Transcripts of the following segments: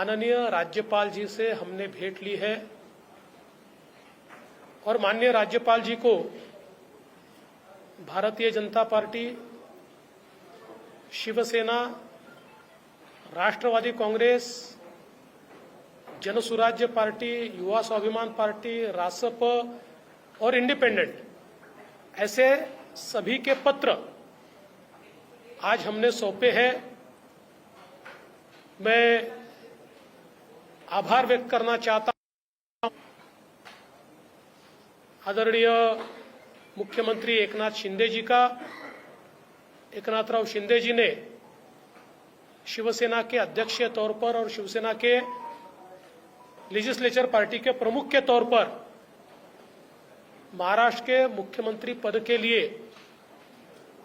माननीय राज्यपाल जी से हमने भेंट ली है और माननीय राज्यपाल जी को भारतीय जनता पार्टी, शिवसेना, राष्ट्रवादी कांग्रेस, जनसुराज्य पार्टी, युवा स्वाभिमान पार्टी, रासप और इंडिपेंडेंट ऐसे सभी के पत्र आज हमने सौंपे हैं। मैं आभार व्यक्त करना चाहता हूं आदरणीय मुख्यमंत्री एकनाथ शिंदे जी का। एकनाथराव शिंदे जी ने शिवसेना के अध्यक्ष के तौर पर और शिवसेना के लेजिस्लेचर पार्टी के प्रमुख के तौर पर महाराष्ट्र के मुख्यमंत्री पद के लिए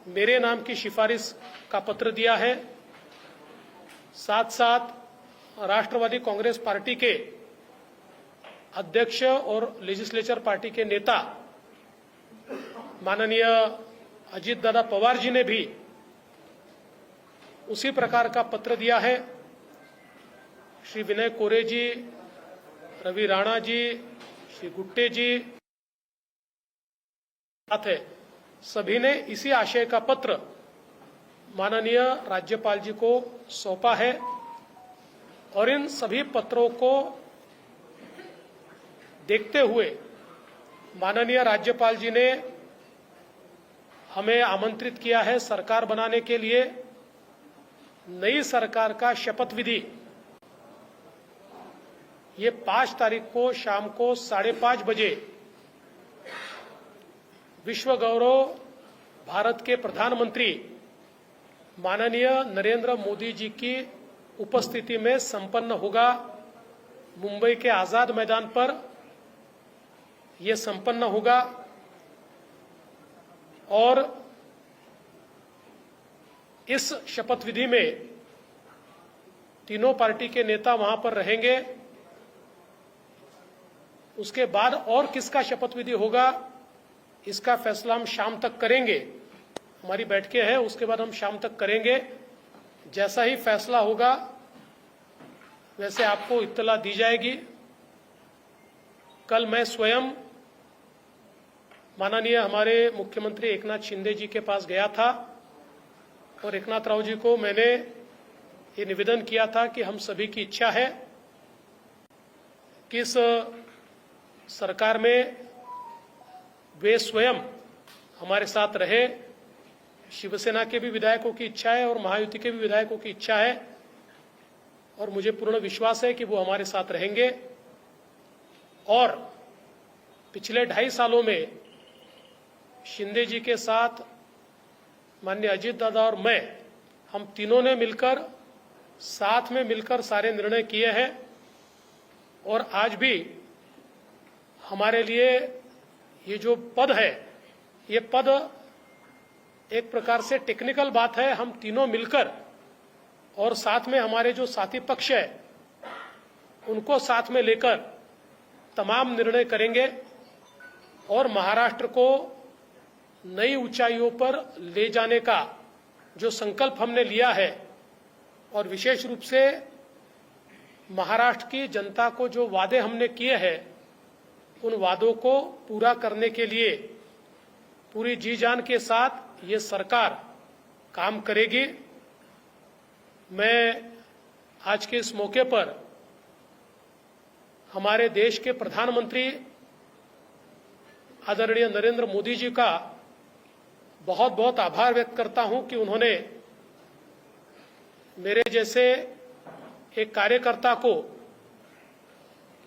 मेरे नाम की सिफारिश का पत्र दिया है। साथ साथ राष्ट्रवादी कांग्रेस पार्टी के अध्यक्ष और लेजिस्लेचर पार्टी के नेता माननीय अजीत दादा पवार जी ने भी उसी प्रकार का पत्र दिया है। श्री विनय कोरे जी, रवि राणा जी, श्री गुट्टे जी साथ है, सभी ने इसी आशय का पत्र माननीय राज्यपाल जी को सौंपा है और इन सभी पत्रों को देखते हुए माननीय राज्यपाल जी ने हमें आमंत्रित किया है सरकार बनाने के लिए। नई सरकार का शपथ विधि ये 5 तारीख को शाम को 5:30 बजे विश्व गौरव भारत के प्रधानमंत्री माननीय नरेंद्र मोदी जी की उपस्थिति में संपन्न होगा। मुंबई के आजाद मैदान पर यह संपन्न होगा और इस शपथ विधि में तीनों पार्टी के नेता वहां पर रहेंगे। उसके बाद और किसका शपथ विधि होगा इसका फैसला हम शाम तक करेंगे। हमारी बैठकें हैं, उसके बाद हम शाम तक करेंगे। जैसा ही फैसला होगा वैसे आपको इत्तला दी जाएगी। कल मैं स्वयं माननीय हमारे मुख्यमंत्री एकनाथ शिंदे जी के पास गया था और एकनाथ राव जी को मैंने ये निवेदन किया था कि हम सभी की इच्छा है कि इस सरकार में वे स्वयं हमारे साथ रहे। शिवसेना के भी विधायकों की इच्छा है और महायुति के भी विधायकों की इच्छा है और मुझे पूर्ण विश्वास है कि वो हमारे साथ रहेंगे। और पिछले 2.5 सालों में शिंदे जी के साथ माननीय अजीत दादा और मैं, हम तीनों ने मिलकर साथ में मिलकर सारे निर्णय किए हैं और आज भी हमारे लिए ये जो पद है, ये पद एक प्रकार से टेक्निकल बात है। हम तीनों मिलकर और साथ में हमारे जो साथी पक्ष है उनको साथ में लेकर तमाम निर्णय करेंगे और महाराष्ट्र को नई ऊंचाइयों पर ले जाने का जो संकल्प हमने लिया है और विशेष रूप से महाराष्ट्र की जनता को जो वादे हमने किए हैं उन वादों को पूरा करने के लिए पूरी जी जान के साथ ये सरकार काम करेगी। मैं आज के इस मौके पर हमारे देश के प्रधानमंत्री आदरणीय नरेंद्र मोदी जी का बहुत बहुत आभार व्यक्त करता हूं कि उन्होंने मेरे जैसे एक कार्यकर्ता को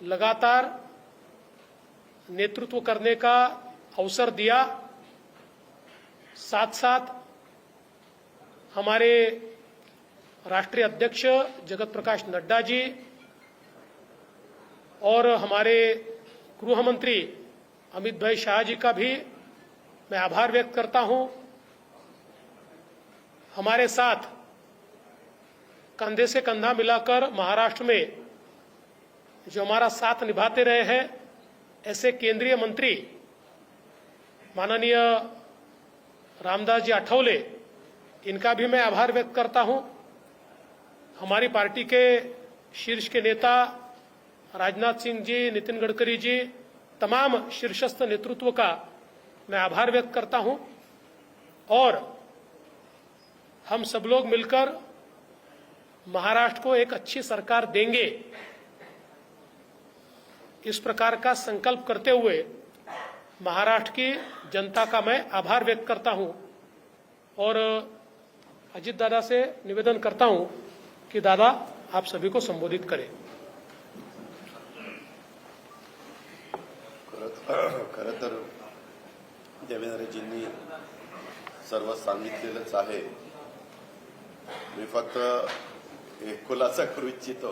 लगातार नेतृत्व करने का अवसर दिया। साथ साथ हमारे राष्ट्रीय अध्यक्ष जगत प्रकाश नड्डा जी और हमारे गृह मंत्री अमित भाई शाह जी का भी मैं आभार व्यक्त करता हूं। हमारे साथ कंधे से कंधा मिलाकर महाराष्ट्र में जो हमारा साथ निभाते रहे हैं ऐसे केंद्रीय मंत्री माननीय रामदास जी आठवले, इनका भी मैं आभार व्यक्त करता हूं। हमारी पार्टी के शीर्ष के नेता राजनाथ सिंह जी, नितिन गडकरी जी, तमाम शीर्षस्थ नेतृत्व का मैं आभार व्यक्त करता हूं और हम सब लोग मिलकर महाराष्ट्र को एक अच्छी सरकार देंगे, इस प्रकार का संकल्प करते हुए महाराष्ट्र की जनता का मैं आभार व्यक्त करता हूं और अजित दादा से निवेदन करता हूं कि दादा आप सभी को संबोधित करें। खरं तर देवेंद्रजींनी सर्व सांगितलेलंच आहे। मी फक्त एक खुलासा करू इच्छितो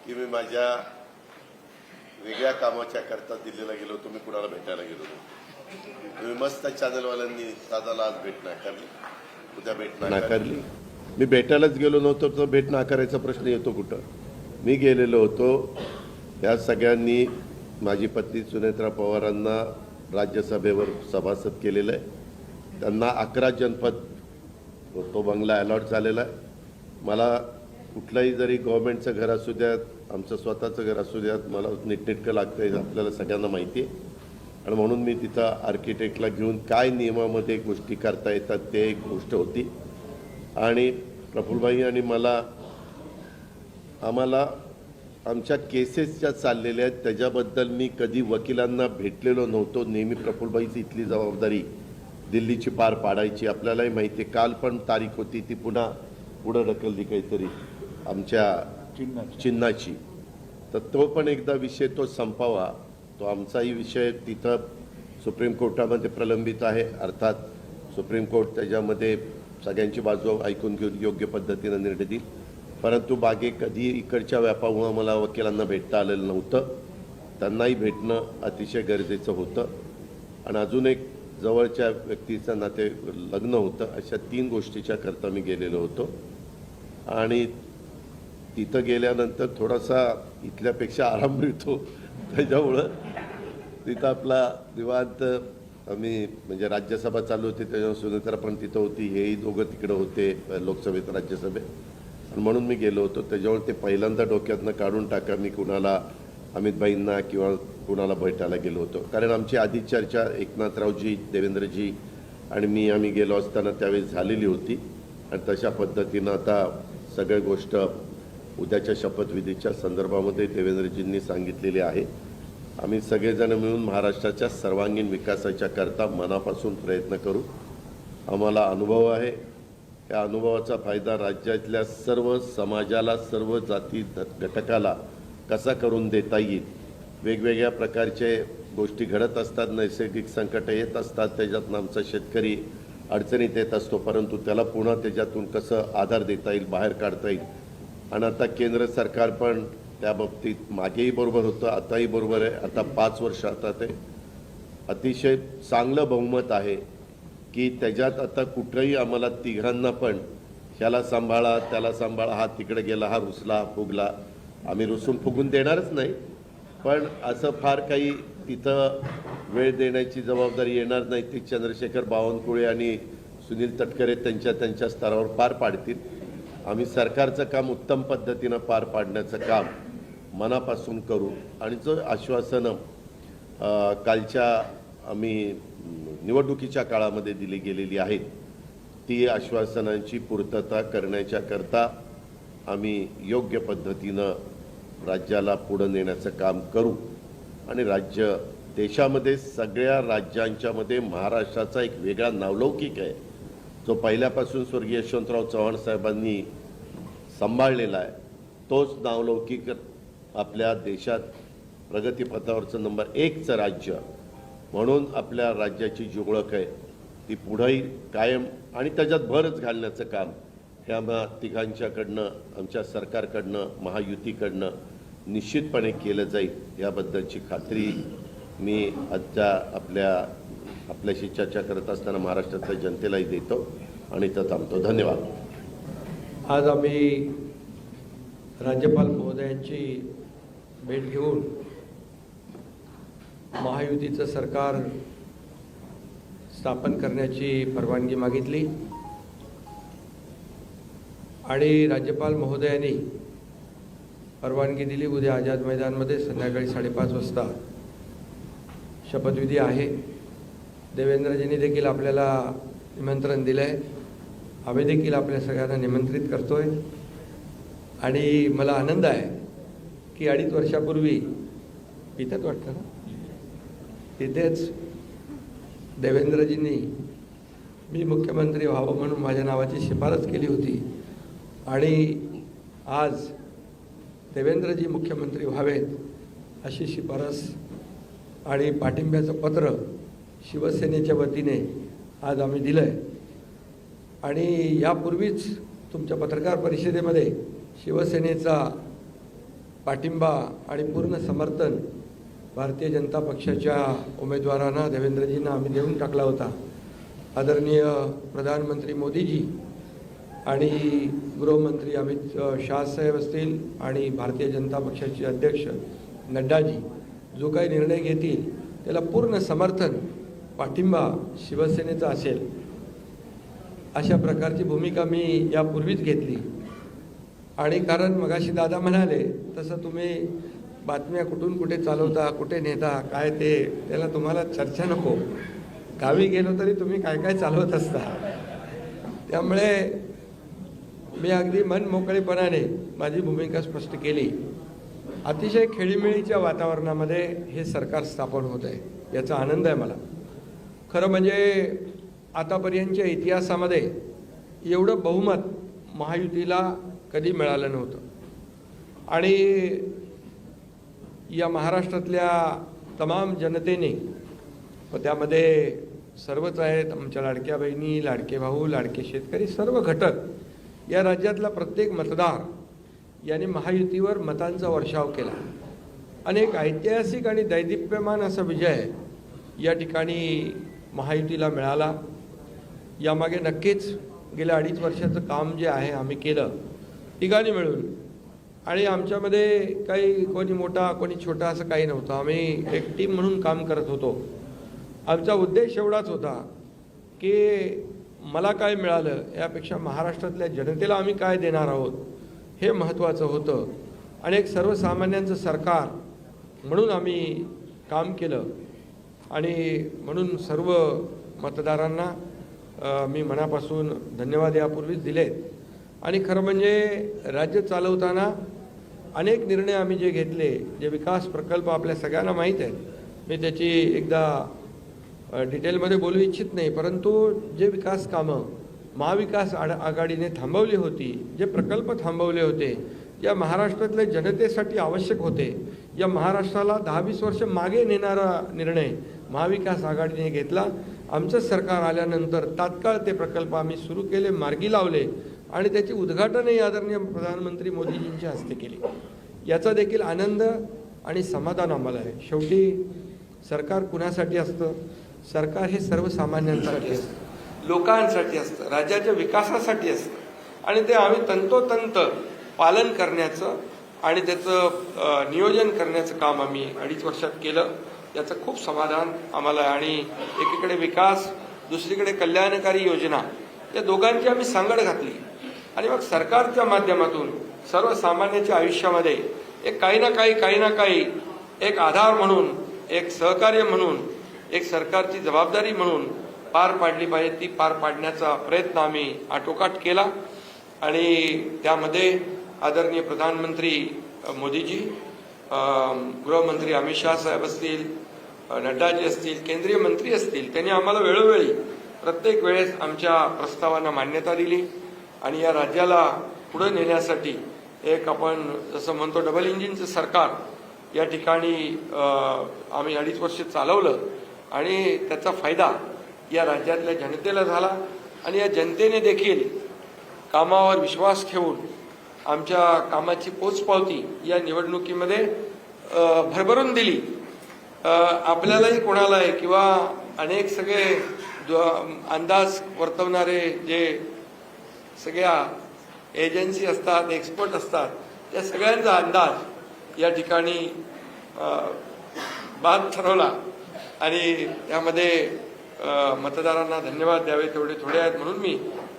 की मी माझ्या वेगळ्या कामाच्या करता दिल्लीला गेलो होतो, मी कुणाला भेटायला गेलो होतो। तुम्ही मस्त चॅनलवाल्यांनी दादाला आज भेट नाकारली, उद्या भेट नाकारली। मी भेटायलाच गेलो नव्हतो तर भेट नाकारायचा प्रश्न येतो कुठं? मी गेलेलो होतो, या सगळ्यांनी माझी पत्नी सुनेत्रा पवारांना राज्यसभेवर सभासद केलेलं आहे। त्यांना 11 जनपद तो बंगला अलॉट झालेला आहे। मला कुठलाही जरी गव्हर्नमेंटचं घर असू द्यात, आमचं स्वतःचं घर असू द्यात, मला नीटनेटकं लागतं आपल्याला सगळ्यांना माहिती आहे आणि म्हणून मी तिथं आर्किटेक्टला घेऊन काय नियमामध्ये गोष्टी करता येतात ते एक गोष्ट होती। आणि प्रफुल्लभाई आणि आम्हाला आमच्या केसेस ज्या चाललेल्या आहेत त्याच्याबद्दल मी कधी वकिलांना भेटलेलो नव्हतो। नेहमी प्रफुल्लभाईची इथली जबाबदारी दिल्लीची पार पाडायची। आपल्यालाही माहिती आहे, काल पण तारीख होती ती पुन्हा पुढे ढकलली काहीतरी आमच्या चिन्हाची, तर तो पण एकदा विषय तो संपावा। तो आमचाही विषय तिथं सुप्रीम कोर्टामध्ये प्रलंबित आहे। अर्थात सुप्रीम कोर्ट त्याच्यामध्ये सगळ्यांची बाजू ऐकून घेऊन योग्य पद्धतीने निर्णय देईल, परंतु बागे कधी इकडच्या व्यापामुळे मला वकिलांना भेटता आलेलं नव्हतं। त्यांनाही भेटणं अतिशय गरजेचं होतं आणि अजून एक जवळच्या व्यक्तीचं नाते लग्न होतं। अशा 3 गोष्टीच्या करता मी गेलेलो होतो आणि तिथं गेल्यानंतर थोडासा इथल्यापेक्षा आराम मिळतो, त्याच्यामुळं तिथं आपला निवांत आम्ही म्हणजे राज्यसभा चालू होती त्याच्यावर सुनेत्रा पण तिथं होती, हेही दोघं तिकडं होते लोकसभेत राज्यसभेत, आणि म्हणून मी गेलो होतो। त्याच्यामुळे ते पहिल्यांदा डोक्यातनं काढून टाका मी कुणाला अमितभाईंना किंवा कुणाला भेटायला गेलो होतो, कारण आमची आधी चर्चा एकनाथरावजी, देवेंद्रजी आणि आम्ही गेलो असताना त्यावेळी झालेली होती आणि तशा पद्धतीनं आता सगळ्या गोष्ट उद्याच्या शपथविधीच्या संदर्भामध्ये देवेंद्रजींनी सांगितलेली आहे। आम्ही सगळेजण मिळून महाराष्ट्राच्या सर्वांगीण विकासाच्या करता मनापासून प्रयत्न करू। आम्हाला अनुभव आहे, या अनुभवाचा फायदा राज्यातल्या सर्व समाजाला, सर्व जाती घटकाला कसा करून देता येईल। वेगवेगळ्या प्रकारचे गोष्टी घडत असतात, नैसर्गिक संकट येत असतात, त्याच्यातून आमचा शेतकरी अडचणीत येत असतो, परंतु त्याला पुन्हा त्याच्यातून कसं आधार देता येईल, बाहेर काढता येईल। आणि आता केंद्र सरकार पण त्या बाबतीत मागेही बरोबर होतं, आताही बरोबर आहे। आता 5 वर्ष आता ते अतिशय चांगलं बहुमत आहे की त्याच्यात आता कुठेही आम्हाला तिघांना पण ह्याला सांभाळा त्याला सांभाळा, हा तिकडे गेला, हा रुसला, हा फुगला, आम्ही रुसून फुगून देणारच नाही, पण असं फार काही तिथं वेळ देण्याची जबाबदारी येणार नाही। ती चंद्रशेखर बावनकुळे आणि सुनील तटकरे त्यांच्या स्तरावर पार पाडतील। आम्ही सरकारचं काम उत्तम पद्धतीनं पार पाडण्याचं काम मनापासून करू आणि जो आश्वासनं कालच्या आम्ही निवडणुकीच्या काळामध्ये दिली गेलेली आहेत ती आश्वासनांची पूर्तता करण्याच्या करता आम्ही योग्य पद्धतीनं राज्याला पुढे नेण्याचं काम करू आणि राज्य देशामध्ये सगळ्या राज्यांच्यामध्ये महाराष्ट्राचा एक वेगळा नावलौकिक आहे जो पहिल्यापासून स्वर्गीय यशवंतराव चव्हाण साहेबांनी सांभाळलेला आहे। तोच नावलौकिक आपल्या देशात प्रगतीपथावरचं नंबर 1चं राज्य म्हणून आपल्या राज्याची जी ओळख आहे ती पुढेही कायम आणि त्याच्यात भरच घालण्याचं काम हे आम्हा तिघांच्याकडनं, आमच्या सरकारकडनं, महायुतीकडनं निश्चितपणे केलं जाईल याबद्दलची खात्री मी आजच्या आपल्याशी चर्चा करत असताना महाराष्ट्रातल्या जनतेलाही देतो आणि इथं थांबतो। धन्यवाद। आज आम्ही राज्यपाल महोदयांची भेट घेऊन महायुतीचं सरकार स्थापन करण्याची परवानगी मागितली आणि राज्यपाल महोदयांनी परवानगी दिली. उद्या आझाद मैदानमध्ये संध्याकाळी 5:30 वाजता शपथविधी आहे. देवेंद्रजींनी देखील आपल्याला निमंत्रण दिलं आहे. आम्ही देखील आपल्या सगळ्यांना निमंत्रित करतोय. आणि मला आनंद आहे की 2.5 वर्षापूर्वी इथंच वाटतं ना, तिथेच देवेंद्रजींनी मी मुख्यमंत्री व्हावं म्हणून माझ्या नावाची शिफारस केली होती. आणि आज देवेंद्रजी मुख्यमंत्री व्हावेत अशी शिफारस आणि पाठिंब्याचं पत्र शिवसेनेच्या वतीने आज आम्ही दिलं आहे. आणि यापूर्वीच तुमच्या पत्रकार परिषदेमध्ये शिवसेनेचा पाठिंबा आणि पूर्ण समर्थन भारतीय जनता पक्षाच्या उमेदवारांना देवेंद्रजींना आम्ही देऊन टाकला होता. आदरणीय प्रधानमंत्री मोदीजी आणि गृहमंत्री अमित शाह साहेब असतील आणि भारतीय जनता पक्षाचे अध्यक्ष नड्डाजी जो काही निर्णय घेतील त्याला पूर्ण समर्थन पाठिंबा शिवसेनेचा असेल अशा प्रकारची भूमिका मी यापूर्वीच घेतली. आणि कारण मगाशी दादा म्हणाले तसं तुम्ही बातम्या कुठून कुठे चालवता, कुठे नेता, काय ते त्याला तुम्हाला चर्चा नको. गावी गेलो तरी तुम्ही काय काय चालवत असता. त्यामुळे मी अगदी मन मोकळेपणाने माझी भूमिका स्पष्ट केली. अतिशय खेळीमेळीच्या वातावरणामध्ये हे सरकार स्थापन होत आहे याचा आनंद आहे मला. खरं म्हणजे आतापर्यंतच्या इतिहासामध्ये एवढं बहुमत महायुतीला कधी मिळालं नव्हतं. आणि या महाराष्ट्रातल्या तमाम जनतेने व त्यामध्ये सर्वच आहेत, आमच्या लाडक्या बहिणी, लाडके भाऊ, लाडके शेतकरी, सर्व घटक, या राज्यातला प्रत्येक मतदार याने महायुतीवर मतांचा वर्षाव केला. आणि एक ऐतिहासिक आणि दैदिप्यमान असा विजय या ठिकाणी महायुतीला मिळाला. यामागे नक्कीच गेल्या 2.5 वर्षाचं काम जे आहे आम्ही केलं तिघांनी मिळून. आणि आमच्यामध्ये काही कोणी मोठा कोणी छोटा असं काही नव्हतं. आम्ही एक टीम म्हणून काम करत होतो. आमचा उद्देश एवढाच होता की मला काय मिळालं यापेक्षा महाराष्ट्रातल्या जनतेला आम्ही काय देणार आहोत हे महत्त्वाचं होतं. आणि एक सर्वसामान्यांचं सरकार म्हणून आम्ही काम केलं. आणि म्हणून सर्व मतदारांना मी मनापासून धन्यवाद यापूर्वीच दिलेत. आणि खरं म्हणजे राज्य चालवताना अनेक निर्णय आम्ही जे घेतले, जे विकास प्रकल्प आपल्या सगळ्यांना माहीत आहेत, मी त्याची एकदा डिटेलमध्ये बोलू इच्छित नाही, परंतु जे विकास कामं महाविकास आघाडीने थांबवली होती, जे प्रकल्प थांबवले होते, या महाराष्ट्रातल्या जनतेसाठी आवश्यक होते, या महाराष्ट्राला 10-20 वर्ष मागे नेणारा निर्णय महाविकास आघाडीने घेतला. आमचं सरकार आल्यानंतर तात्काळ ते प्रकल्प आम्ही सुरू केले, मार्गी लावले आणि त्याचे उद्घाटनही आदरणीय प्रधानमंत्री मोदीजींच्या हस्ते केले. याचा देखील आनंद आणि समाधान आम्हाला आहे. शेवटी सरकार कुणासाठी असतं? सरकार हे सर्वसामान्यांसाठी असतं, लोकांसाठी असतं, राज्याच्या विकासासाठी असतं. आणि ते आम्ही तंतोतंत पालन करण्याचं आणि त्याचं नियोजन करण्याचं काम आम्ही 2.5 वर्षात केलं. याचं खूप समाधान आम्हाला आहे. आणि एकीकडे विकास, दुसरीकडे कल्याणकारी योजना, या दोघांची आम्ही सांगड घातली. आणि मग सरकारच्या माध्यमातून सर्वसामान्याच्या आयुष्यामध्ये एक काही ना काही एक आधार म्हणून, एक सहकार्य म्हणून, एक सरकारची जबाबदारी म्हणून पार पाडली पाहिजे, ती पार पाडण्याचा प्रयत्न आम्ही आटोकाट केला. आणि त्यामध्ये आदरणीय प्रधानमंत्री मोदीजी, गृहमंत्री अमित शाह साहेब असतील, नड्डाजी असतील, केंद्रीय मंत्री असतील, त्यांनी आम्हाला वेळोवेळी प्रत्येक वेळेस आमच्या प्रस्तावांना मान्यता दिली. आणि या राज्याला पुढे नेण्यासाठी एक आपण जसं म्हणतो डबल इंजिनचं सरकार या ठिकाणी आम्ही 2.5 वर्ष चालवलं. आणि त्याचा फायदा या राज्यातल्या जनतेला झाला. आणि या जनतेने देखील कामावर विश्वास ठेवून आमच्या कामाची पोचपावती या निवडणुकीमध्ये भरभरून दिली. आपल्यालाही कोणालाही किंवा अनेक सगळे अंदाज वर्तवणारे जे सगळ्या एजन्सी असतात, एक्सपर्ट असतात, त्या सगळ्यांचा अंदाज या ठिकाणी बाद ठरवला. आणि त्यामध्ये मतदारांना धन्यवाद द्यावे तेवढे थोडे आहेत. म्हणून मी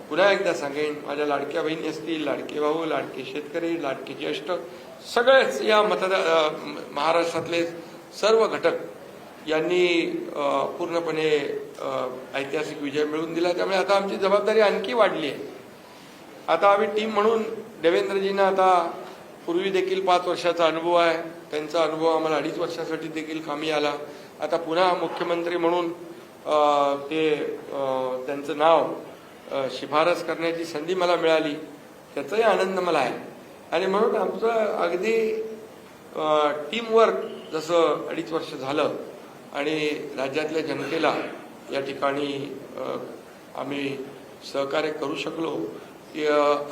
पुन्हा एकदा सांगेन, माझ्या लाडक्या बहिणी असतील, लाडके भाऊ, लाडके शेतकरी, लाडके ज्येष्ठ, सगळेच या महाराष्ट्रातले सर्व घटक यांनी पूर्णपणे ऐतिहासिक विजय मिळवून दिला. त्यामुळे आता आमची जबाबदारी आणखी वाढली आहे. आता आम्ही टीम म्हणून देवेंद्रजींना आता पूर्वी देखील 5 वर्षाचा अनुभव आहे. त्यांचा अनुभव आम्हाला 2.5 वर्षासाठी देखील कामी आला. आता पुन्हा मुख्यमंत्री म्हणून त्यांचं नाव शिफारस करण्याची संधी मला मिळाली, त्याचाही आनंद मला आहे. आणि म्हणून आमचं अगदी टीमवर्क जसं 2.5 वर्ष झालं आणि राज्यातल्या जनतेला या ठिकाणी आम्ही सहकार्य करू शकलो.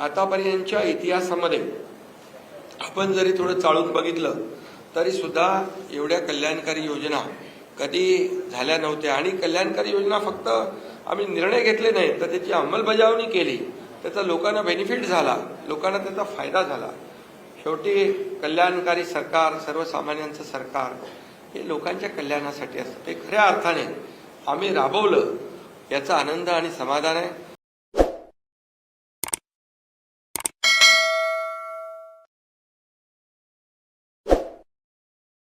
आतापर्यंतच्या इतिहासामध्ये आपण जरी थोडं चाळून बघितलं तरी सुद्धा एवढ्या कल्याणकारी योजना कधी झाल्या नव्हत्या. आणि कल्याणकारी योजना फक्त आम्ही निर्णय घेतले नाही तर त्याची अंमलबजावणी केली, त्याचा लोकांना बेनिफिट झाला, लोकांना त्याचा फायदा झाला. शेवटी कल्याणकारी सरकार, सर्वसामान्यांचं सरकार हे लोकांच्या कल्याणासाठी असतं. ते खऱ्या अर्थाने आम्ही राबवलं याचा आनंद आणि समाधान आहे.